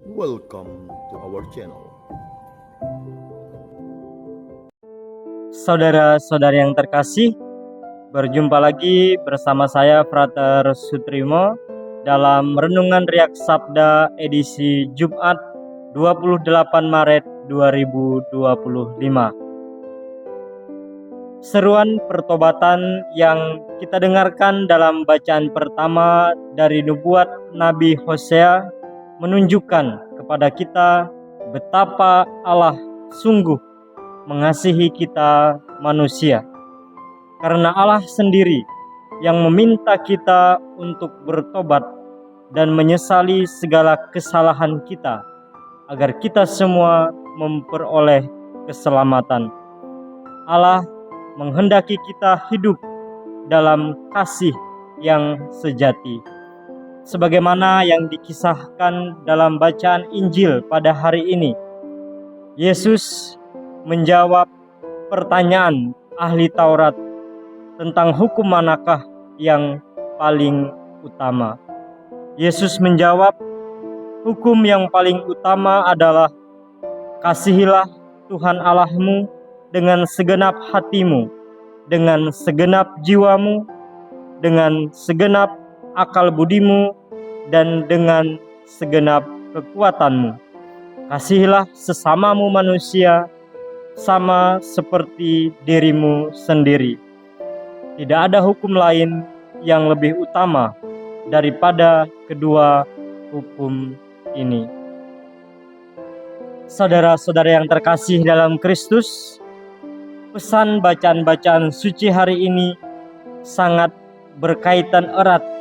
Welcome to our channel. Saudara-saudari yang terkasih, berjumpa lagi bersama saya Frater Sutrimo dalam Renungan Riak Sabda edisi Jumat 28 Maret 2025. Seruan pertobatan yang kita dengarkan dalam bacaan pertama dari nubuat Nabi Hosea menunjukkan kepada kita betapa Allah sungguh mengasihi kita manusia. Karena Allah sendiri yang meminta kita untuk bertobat dan menyesali segala kesalahan kita, agar kita semua memperoleh keselamatan. Allah menghendaki kita hidup dalam kasih yang sejati. Sebagaimana yang dikisahkan dalam bacaan Injil pada hari ini, Yesus menjawab pertanyaan ahli Taurat tentang hukum manakah yang paling utama. Yesus menjawab, hukum yang paling utama adalah kasihilah Tuhan Allahmu dengan segenap hatimu, dengan segenap jiwamu, dengan segenap akal budimu, dan dengan segenap kekuatanmu. Kasihilah sesamamu manusia sama seperti dirimu sendiri. Tidak ada hukum lain yang lebih utama daripada kedua hukum ini. Saudara-saudara yang terkasih dalam Kristus, pesan bacaan-bacaan suci hari ini sangat berkaitan erat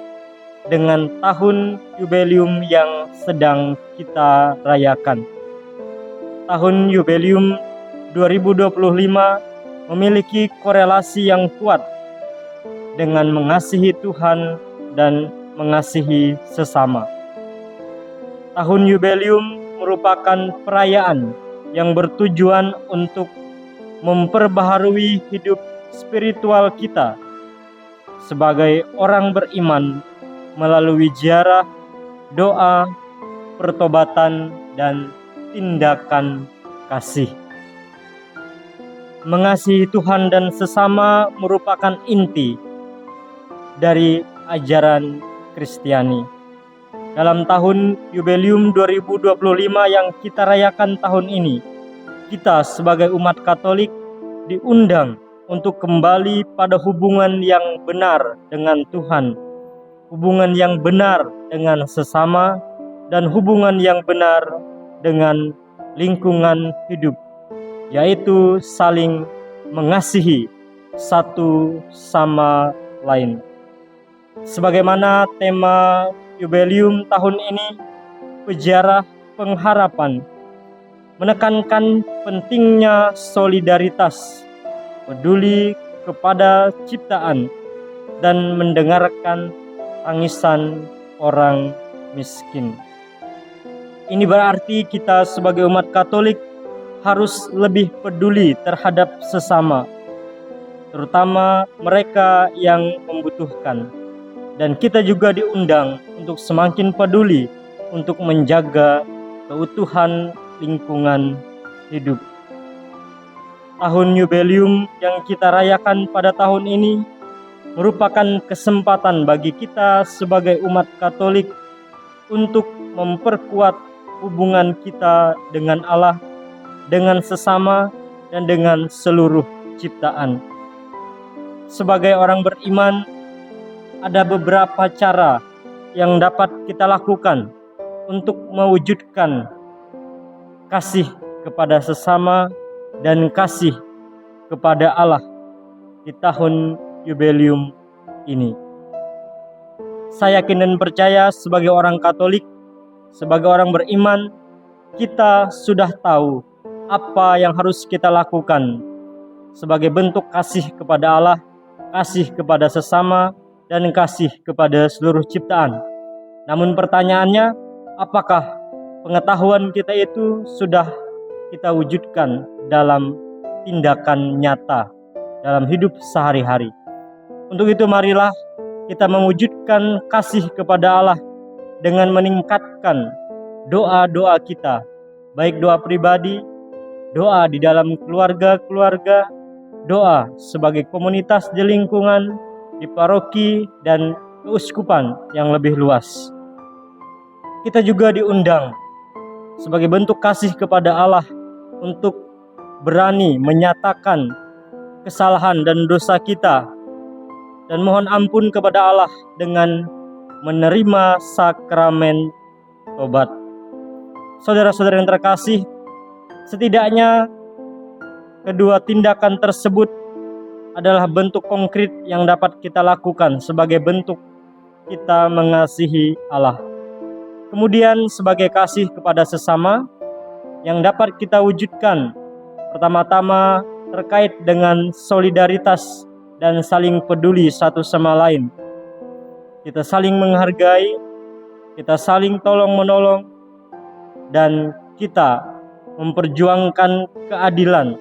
dengan tahun Yubelium yang sedang kita rayakan. Tahun Yubelium 2025 memiliki korelasi yang kuat dengan mengasihi Tuhan dan mengasihi sesama. Tahun Yubelium merupakan perayaan yang bertujuan untuk memperbaharui hidup spiritual kita sebagai orang beriman melalui ziarah, doa, pertobatan, dan tindakan kasih. Mengasihi Tuhan dan sesama merupakan inti dari ajaran Kristiani. Dalam tahun Yubelium 2025 yang kita rayakan tahun ini, kita sebagai umat Katolik diundang untuk kembali pada hubungan yang benar dengan Tuhan, hubungan yang benar dengan sesama, dan hubungan yang benar dengan lingkungan hidup, yaitu saling mengasihi satu sama lain. Sebagaimana tema Yubelium tahun ini, peziarah pengharapan, menekankan pentingnya solidaritas, peduli kepada ciptaan, dan mendengarkan tangisan orang miskin. Ini berarti kita sebagai umat Katolik harus lebih peduli terhadap sesama, terutama mereka yang membutuhkan. Dan kita juga diundang untuk semakin peduli untuk menjaga keutuhan lingkungan hidup. Tahun Yubelium yang kita rayakan pada tahun ini merupakan kesempatan bagi kita sebagai umat Katolik untuk memperkuat hubungan kita dengan Allah, dengan sesama, dan dengan seluruh ciptaan. Sebagai orang beriman, ada beberapa cara yang dapat kita lakukan untuk mewujudkan kasih kepada sesama dan kasih kepada Allah di tahun Yubelium ini. Saya yakin dan percaya sebagai orang Katolik, sebagai orang beriman, kita sudah tahu apa yang harus kita lakukan sebagai bentuk kasih kepada Allah, kasih kepada sesama, dan kasih kepada seluruh ciptaan. Namun pertanyaannya, apakah pengetahuan kita itu sudah kita wujudkan dalam tindakan nyata dalam hidup sehari-hari? Untuk itu marilah kita mewujudkan kasih kepada Allah dengan meningkatkan doa-doa kita, baik doa pribadi, doa di dalam keluarga-keluarga, doa sebagai komunitas di lingkungan, di paroki, dan keuskupan yang lebih luas. Kita juga diundang sebagai bentuk kasih kepada Allah untuk berani menyatakan kesalahan dan dosa kita dan mohon ampun kepada Allah dengan menerima sakramen tobat. Saudara-saudara yang terkasih, setidaknya kedua tindakan tersebut adalah bentuk konkret yang dapat kita lakukan sebagai bentuk kita mengasihi Allah. Kemudian sebagai kasih kepada sesama yang dapat kita wujudkan, pertama-tama terkait dengan solidaritas dan saling peduli satu sama lain. Kita saling menghargai, kita saling tolong-menolong, dan kita memperjuangkan keadilan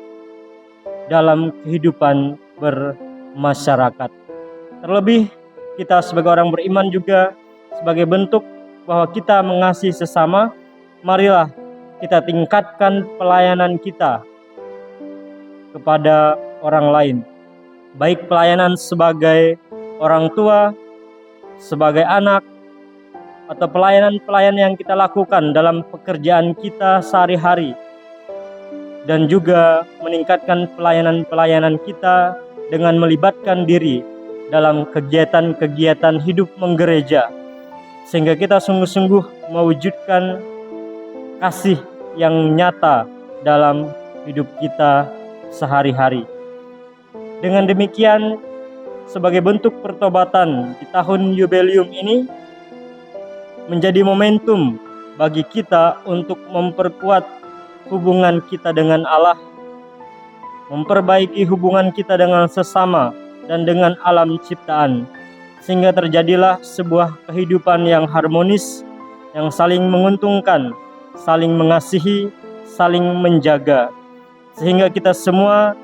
dalam kehidupan bermasyarakat. Terlebih kita sebagai orang beriman juga sebagai bentuk bahwa kita mengasihi sesama, marilah kita tingkatkan pelayanan kita kepada orang lain. Baik pelayanan sebagai orang tua, sebagai anak, atau pelayanan-pelayanan yang kita lakukan dalam pekerjaan kita sehari-hari, dan juga meningkatkan pelayanan-pelayanan kita dengan melibatkan diri dalam kegiatan-kegiatan hidup menggereja, sehingga kita sungguh-sungguh mewujudkan kasih yang nyata dalam hidup kita sehari-hari. Dengan demikian, sebagai bentuk pertobatan di tahun Yubelium ini menjadi momentum bagi kita untuk memperkuat hubungan kita dengan Allah, memperbaiki hubungan kita dengan sesama dan dengan alam ciptaan, sehingga terjadilah sebuah kehidupan yang harmonis, yang saling menguntungkan, saling mengasihi, saling menjaga, sehingga kita semua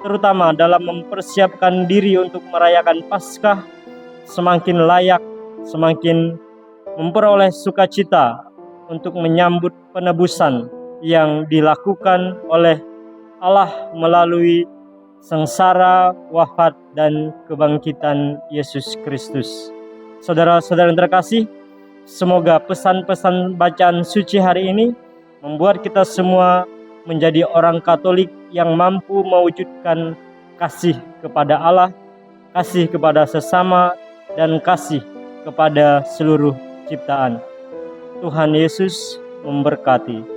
terutama dalam mempersiapkan diri untuk merayakan Paskah semakin layak, semakin memperoleh sukacita untuk menyambut penebusan yang dilakukan oleh Allah melalui sengsara, wafat, dan kebangkitan Yesus Kristus. Saudara-saudara yang terkasih, semoga pesan-pesan bacaan suci hari ini membuat kita semua menjadi orang Katolik yang mampu mewujudkan kasih kepada Allah, kasih kepada sesama, dan kasih kepada seluruh ciptaan. Tuhan Yesus memberkati.